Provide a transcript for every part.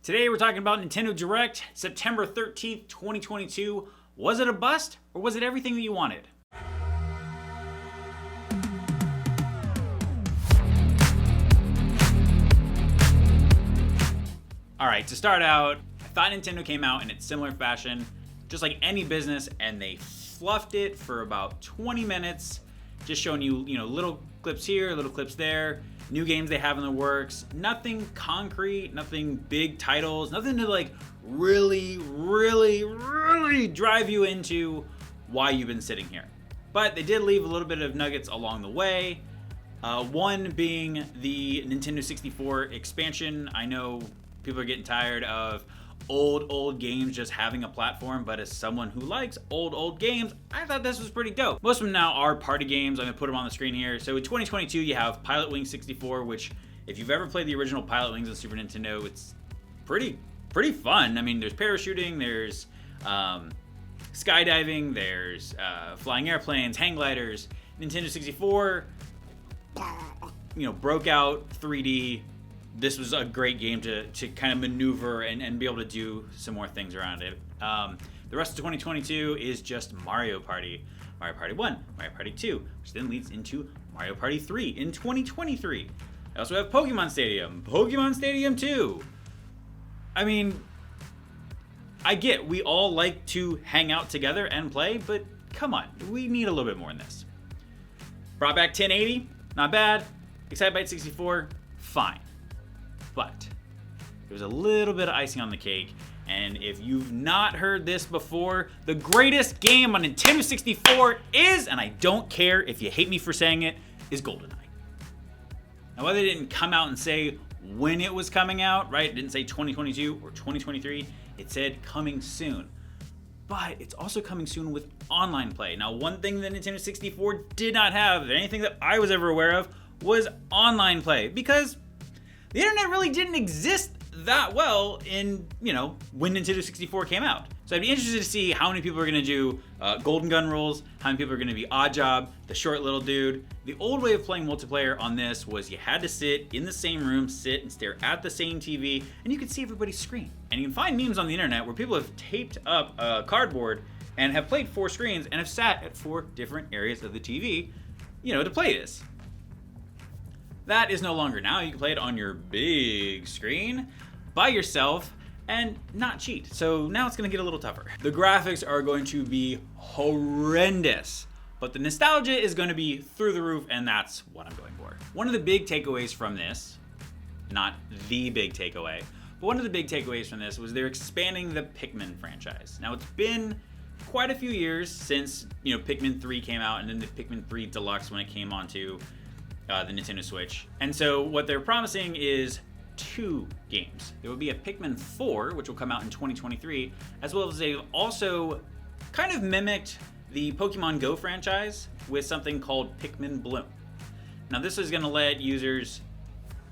Today we're talking about Nintendo Direct, September 13th, 2022. Was it a bust, or was it everything that you wanted? Alright, to start out, I thought Nintendo came out in its similar fashion, just like any business, and they fluffed it for about 20 minutes, just showing you, little clips here, little clips there, new games they have in the works, nothing concrete, nothing big titles, nothing to really drive you into why you've been sitting here. But they did leave a little bit of nuggets along the way. One being the Nintendo 64 expansion. I know people are getting tired of old games just having a platform, but as someone who likes old games, I thought this was pretty dope. Most of them now are party games. I'm gonna put them on the screen here. So in 2022, you have Pilotwing 64, which if you've ever played the original Pilotwings on Super Nintendo, it's pretty fun. I mean, there's parachuting, there's skydiving, there's flying airplanes, hang gliders. Nintendo 64, broke out 3D. This was a great game to kind of maneuver and be able to do some more things around it. The rest of 2022 is just Mario Party. Mario Party 1, Mario Party 2, which then leads into Mario Party 3 in 2023. I also have Pokemon Stadium, Pokemon Stadium 2. I mean, I get we all like to hang out together and play, but come on, we need a little bit more in this. Brought back 1080, not bad. Excitebike 64, fine. But there was a little bit of icing on the cake, and if you've not heard this before, the greatest game on Nintendo 64 is, and I don't care if you hate me for saying it, is Goldeneye. Now, whether they didn't come out and say when it was coming out, right? It didn't say 2022 or 2023. It said coming soon. But it's also coming soon with online play. Now, one thing that Nintendo 64 did not have, anything that I was ever aware of, was online play, because the internet really didn't exist that well in, when Nintendo 64 came out. So I'd be interested to see how many people are going to do Golden Gun rules, how many people are going to be Odd Job, the short little dude. The old way of playing multiplayer on this was you had to sit in the same room, sit and stare at the same TV, and you could see everybody's screen. And you can find memes on the internet where people have taped up a cardboard and have played 4 screens and have sat at 4 different areas of the TV, to play this. That is no longer now. You can play it on your big screen by yourself and not cheat. So now it's going to get a little tougher. The graphics are going to be horrendous, but the nostalgia is going to be through the roof, and that's what I'm going for. One of the big takeaways from this, not the big takeaway, but one of the big takeaways from this was they're expanding the Pikmin franchise. Now, it's been quite a few years since, Pikmin 3 came out, and then the Pikmin 3 Deluxe when it came onto the Nintendo Switch. And so what they're promising is 2 games. There will be a Pikmin 4, which will come out in 2023, as well as they've also kind of mimicked the Pokemon Go franchise with something called Pikmin Bloom. Now, this is going to let users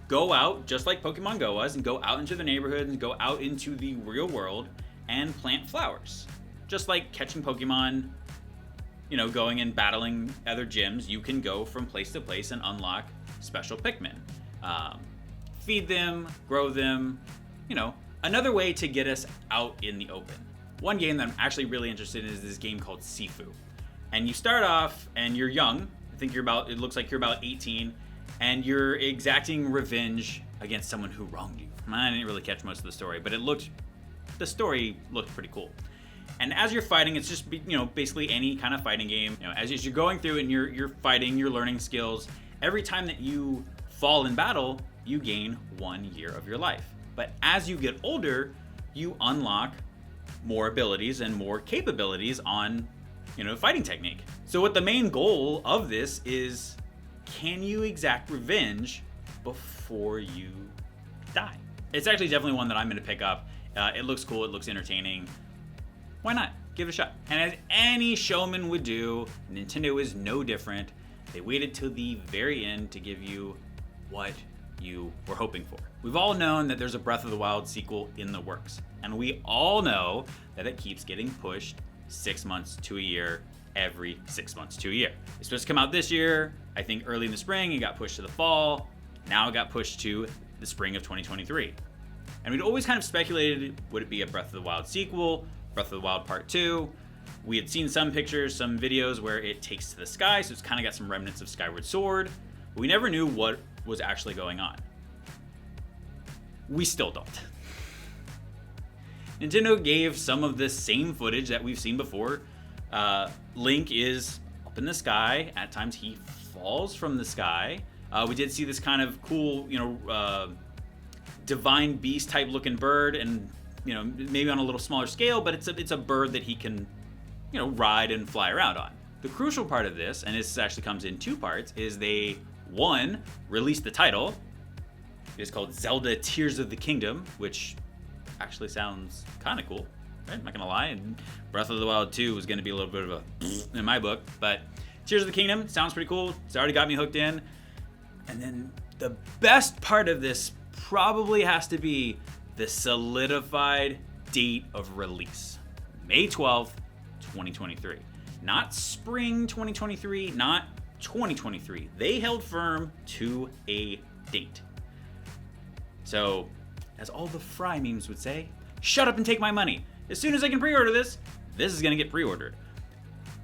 go out, just like Pokemon Go was, and go out into the neighborhoods and go out into the real world and plant flowers. Just like catching Pokemon, going and battling other gyms, you can go from place to place and unlock special Pikmin. Feed them, grow them, another way to get us out in the open. One game that I'm actually really interested in is this game called Sifu. And you start off and you're young. It looks like you're about 18, and you're exacting revenge against someone who wronged you. I didn't really catch most of the story, but the story looked pretty cool. And as you're fighting, it's just, basically any kind of fighting game. As you're going through and you're fighting, you're learning skills. Every time that you fall in battle, you gain 1 year of your life. But as you get older, you unlock more abilities and more capabilities on, fighting technique. So what the main goal of this is, can you exact revenge before you die? It's actually definitely one that I'm going to pick up. It looks cool. It looks entertaining. Why not? Give it a shot. And as any showman would do, Nintendo is no different. They waited till the very end to give you what you were hoping for. We've all known that there's a Breath of the Wild sequel in the works, and we all know that it keeps getting pushed 6 months to a year, every 6 months to a year. It's supposed to come out this year. I think early in the spring, it got pushed to the fall. Now it got pushed to the spring of 2023. And we'd always kind of speculated, would it be a Breath of the Wild sequel, Breath of the Wild Part 2? We had seen some pictures, some videos where it takes to the sky, so it's kind of got some remnants of Skyward Sword. But we never knew what was actually going on. We still don't. Nintendo gave some of the same footage that we've seen before. Link is up in the sky. At times he falls from the sky. We did see this kind of cool, divine beast type looking bird, and maybe on a little smaller scale, but it's a bird that he can ride and fly around on. The crucial part of this, and this actually comes in two parts, is they released the title. It is called Zelda Tears of the Kingdom, which actually sounds kind of cool. Right? I'm not gonna lie. And Breath of the Wild 2 was gonna be a little bit of a in my book, but Tears of the Kingdom sounds pretty cool. It's already got me hooked in. And then the best part of this probably has to be the solidified date of release. May 12th, 2023. Not spring 2023, not 2023. They held firm to a date. So, as all the Fry memes would say, shut up and take my money. As soon as I can pre-order this is gonna get pre-ordered.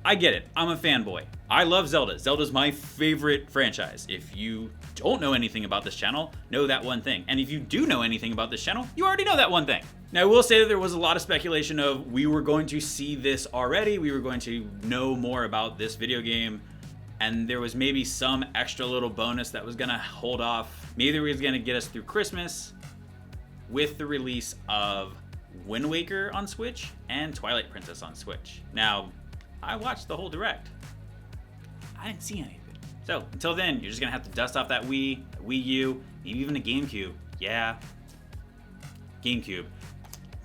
I get it, I'm a fanboy. I love Zelda. Zelda's my favorite franchise. If you don't know anything about this channel, know that one thing. And if you do know anything about this channel, you already know that one thing. Now, I will say that there was a lot of speculation of we were going to see this already, we were going to know more about this video game, and there was maybe some extra little bonus that was gonna hold off. Maybe it was gonna get us through Christmas with the release of Wind Waker on Switch and Twilight Princess on Switch. Now, I watched the whole Direct. I didn't see anything. So, until then, you're just gonna have to dust off that Wii U, maybe even a GameCube. Yeah, GameCube.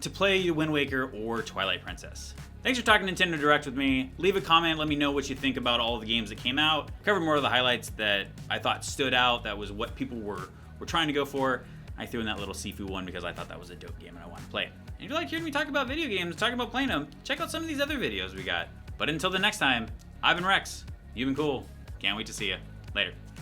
To play Wind Waker or Twilight Princess. Thanks for talking Nintendo Direct with me. Leave a comment, let me know what you think about all the games that came out. Cover more of the highlights that I thought stood out, that was what people were trying to go for. I threw in that little Sifu one because I thought that was a dope game and I wanted to play it. And if you like hearing me talk about video games, talk about playing them, check out some of these other videos we got. But until the next time, I've been Rex. You've been cool. Can't wait to see you. Later.